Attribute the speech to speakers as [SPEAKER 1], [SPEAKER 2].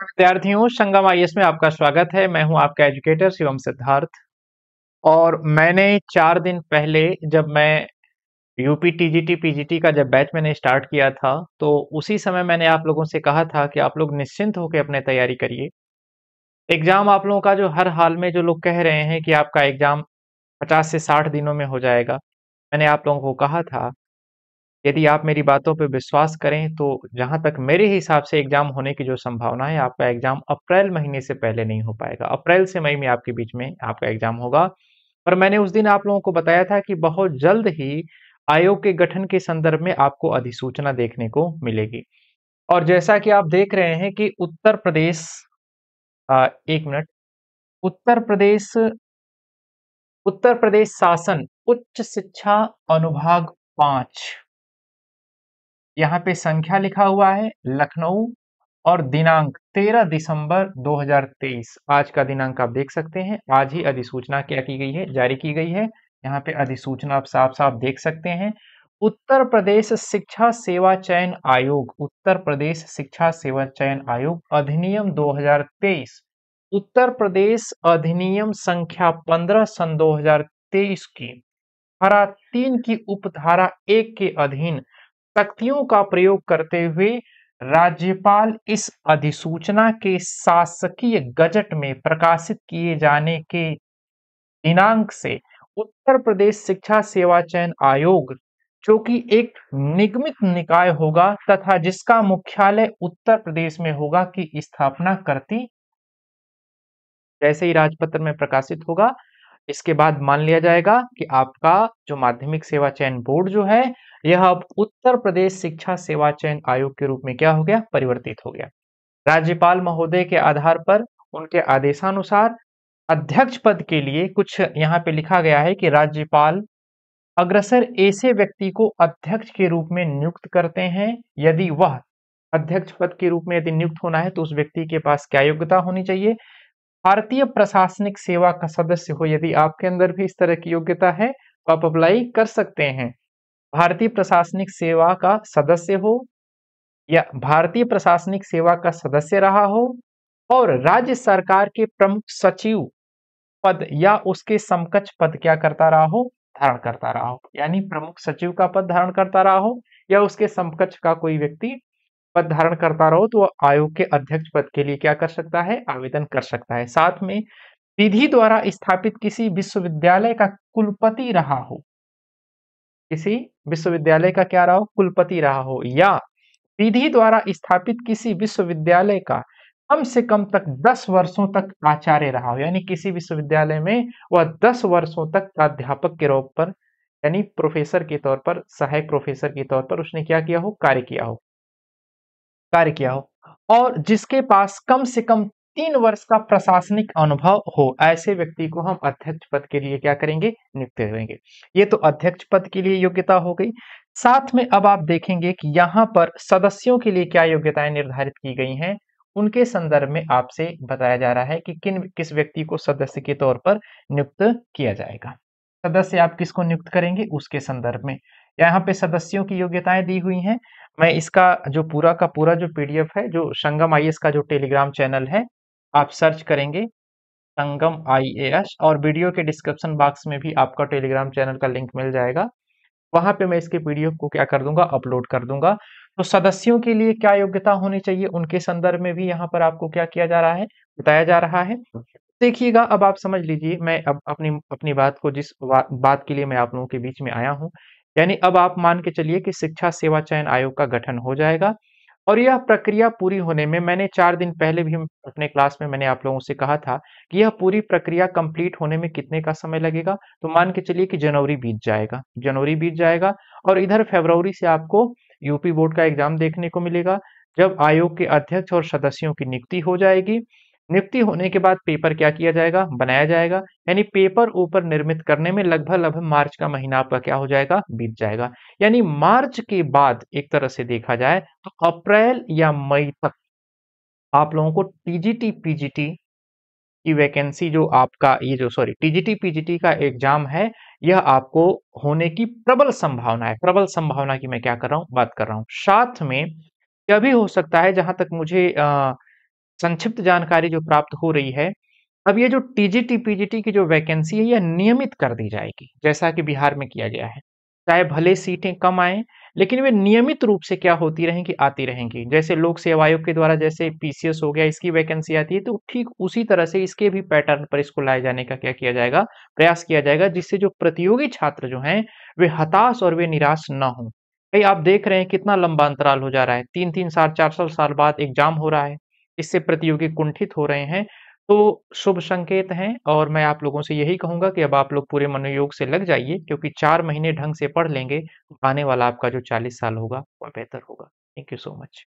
[SPEAKER 1] विद्यार्थियों, संगम आईएएस में आपका स्वागत है। मैं हूं आपका एजुकेटर शिवम सिद्धार्थ। और मैंने 4 दिन पहले जब मैं यूपी टीजीटी पीजीटी का जब बैच मैंने स्टार्ट किया था, तो उसी समय मैंने आप लोगों से कहा था कि आप लोग निश्चिंत होकर अपने तैयारी करिए। एग्जाम आप लोगों का जो हर हाल में जो लोग कह रहे हैं कि आपका एग्जाम 50 से 60 दिनों में हो जाएगा, मैंने आप लोगों को कहा था यदि आप मेरी बातों पे विश्वास करें तो जहां तक मेरे हिसाब से एग्जाम होने की जो संभावना है, आपका एग्जाम अप्रैल महीने से पहले नहीं हो पाएगा। अप्रैल से मई में आपके बीच में आपका एग्जाम होगा। पर मैंने उस दिन आप लोगों को बताया था कि बहुत जल्द ही आयोग के गठन के संदर्भ में आपको अधिसूचना देखने को मिलेगी। और जैसा कि आप देख रहे हैं कि उत्तर प्रदेश, एक मिनट, उत्तर प्रदेश उत्तर प्रदेश शासन उच्च शिक्षा अनुभाग 5, यहाँ पे संख्या लिखा हुआ है लखनऊ, और दिनांक 13 दिसंबर 2023। आज का दिनांक आप देख सकते हैं। आज ही अधिसूचना क्या की गई है, जारी की गई है। यहाँ पे अधिसूचना आप साफ साफ देख सकते हैं। उत्तर प्रदेश शिक्षा सेवा चयन आयोग, उत्तर प्रदेश शिक्षा सेवा चयन आयोग अधिनियम 2023, उत्तर प्रदेश अधिनियम संख्या 15 सन 2023 की धारा 3 की उपधारा 1 के अधीन शक्तियों का प्रयोग करते हुए राज्यपाल इस अधिसूचना के शासकीय गजट में प्रकाशित किए जाने के दिनांक से उत्तर प्रदेश शिक्षा सेवा चयन आयोग, जो कि एक निगमित निकाय होगा तथा जिसका मुख्यालय उत्तर प्रदेश में होगा, की स्थापना करती। जैसे ही राजपत्र में प्रकाशित होगा, इसके बाद मान लिया जाएगा कि आपका जो माध्यमिक सेवा चयन बोर्ड जो है, यह अब उत्तर प्रदेश शिक्षा सेवा चयन आयोग के रूप में क्या हो गया, परिवर्तित हो गया। राज्यपाल महोदय के आधार पर उनके आदेशानुसार अध्यक्ष पद के लिए कुछ यहाँ पे लिखा गया है कि राज्यपाल अग्रसर ऐसे व्यक्ति को अध्यक्ष के रूप में नियुक्त करते हैं। यदि वह अध्यक्ष पद के रूप में यदि नियुक्त होना है तो उस व्यक्ति के पास क्या योग्यता होनी चाहिए, भारतीय प्रशासनिक सेवा का सदस्य हो। यदि आपके अंदर भी इस तरह की योग्यता है तो आप अप्लाई कर सकते हैं। भारतीय प्रशासनिक सेवा का सदस्य हो या भारतीय प्रशासनिक सेवा का सदस्य रहा हो और राज्य सरकार के प्रमुख सचिव पद या उसके समकक्ष पद क्या करता रहा हो, धारण करता रहा हो। यानी प्रमुख सचिव का पद धारण करता रहा हो या उसके समकक्ष का कोई व्यक्ति पद धारण करता रहो, तो वह आयोग के अध्यक्ष पद के लिए क्या कर सकता है, आवेदन कर सकता है। साथ में विधि द्वारा स्थापित किसी विश्वविद्यालय का कुलपति रहा हो, किसी विश्वविद्यालय का क्या रहा हो, कुलपति रहा हो, या विधि द्वारा स्थापित किसी विश्वविद्यालय का कम से कम तक 10 वर्षों तक आचार्य रहा हो। यानी किसी विश्वविद्यालय में वह 10 वर्षों तक प्राध्यापक के रूप पर, यानी प्रोफेसर के तौर पर, सहायक प्रोफेसर के तौर पर उसने क्या किया हो, कार्य किया हो। और जिसके पास कम से कम 3 वर्ष का प्रशासनिक अनुभव हो, ऐसे व्यक्ति को हम अध्यक्ष पद के लिए क्या करेंगे, नियुक्त करेंगे। ये तो अध्यक्ष पद के लिए योग्यता हो गई। साथ में अब आप देखेंगे कि यहाँ पर सदस्यों के लिए क्या योग्यताएं निर्धारित की गई हैं, उनके संदर्भ में आपसे बताया जा रहा है कि किस व्यक्ति को सदस्य के तौर पर नियुक्त किया जाएगा। सदस्य आप किसको नियुक्त करेंगे, उसके संदर्भ में यहाँ पे सदस्यों की योग्यताएं दी हुई हैं। मैं इसका जो पूरा का पूरा जो पीडीएफ है, जो संगम आईएएस का जो टेलीग्राम चैनल है, आप सर्च करेंगे संगम आईएएस, और वीडियो के डिस्क्रिप्शन बॉक्स में भी आपका टेलीग्राम चैनल का लिंक मिल जाएगा। वहां पे मैं इसके पीडीएफ को क्या कर दूंगा, अपलोड कर दूंगा। तो सदस्यों के लिए क्या योग्यता होनी चाहिए, उनके संदर्भ में भी यहाँ पर आपको क्या किया जा रहा है, बताया जा रहा है। देखिएगा, अब आप समझ लीजिए, मैं अब अपनी अपनी बात को, जिस बात के लिए मैं आप लोगों के बीच में आया हूँ, यानी अब आप मान के चलिए कि शिक्षा सेवा चयन आयोग का गठन हो जाएगा। और यह प्रक्रिया पूरी होने में, मैंने 4 दिन पहले भी अपने क्लास में मैंने आप लोगों से कहा था कि यह पूरी प्रक्रिया कंप्लीट होने में कितने का समय लगेगा, तो मान के चलिए कि जनवरी बीत जाएगा। और इधर फरवरी से आपको यूपी बोर्ड का एग्जाम देखने को मिलेगा, जब आयोग के अध्यक्ष और सदस्यों की नियुक्ति हो जाएगी। नियुक्ति होने के बाद पेपर क्या किया जाएगा, बनाया जाएगा। यानी पेपर ऊपर निर्मित करने में लगभग मार्च का महीना आपका क्या हो जाएगा, बीत जाएगा। यानी मार्च के बाद एक तरह से देखा जाए तो अप्रैल या मई तक आप लोगों को टीजीटी पीजीटी की वैकेंसी, जो आपका ये जो सॉरी टीजीटी पीजीटी का एग्जाम है, यह आपको होने की प्रबल संभावना है। प्रबल संभावना की मैं क्या कर रहा हूँ, बात कर रहा हूँ। साथ में यह भी हो सकता है, जहां तक मुझे संक्षिप्त जानकारी जो प्राप्त हो रही है, अब ये जो टीजीटी, पीजीटी की जो वैकेंसी है, ये नियमित कर दी जाएगी, जैसा कि बिहार में किया गया है। चाहे भले सीटें कम आएँ, लेकिन वे नियमित रूप से क्या होती रहेंगी, आती रहेंगी। जैसे लोक सेवा आयोग के द्वारा जैसे पीसीएस हो गया, इसकी वैकेंसी आती है, तो ठीक उसी तरह से इसके भी पैटर्न पर इसको लाए जाने का क्या किया जाएगा, प्रयास किया जाएगा, जिससे जो प्रतियोगी छात्र जो हैं, वे हताश और वे निराश ना हों। भई आप देख रहे हैं कितना लंबा अंतराल हो जा रहा है, 3-3 साल, 4 साल बाद एग्ज़ाम हो रहा है। इससे प्रतियोगी कुंठित हो रहे हैं, तो शुभ संकेत हैं और मैं आप लोगों से यही कहूँगा कि अब आप लोग पूरे मनोयोग से लग जाइए, क्योंकि 4 महीने ढंग से पढ़ लेंगे, तो आने वाला आपका जो 40 साल होगा, वह बेहतर होगा। Thank you so much.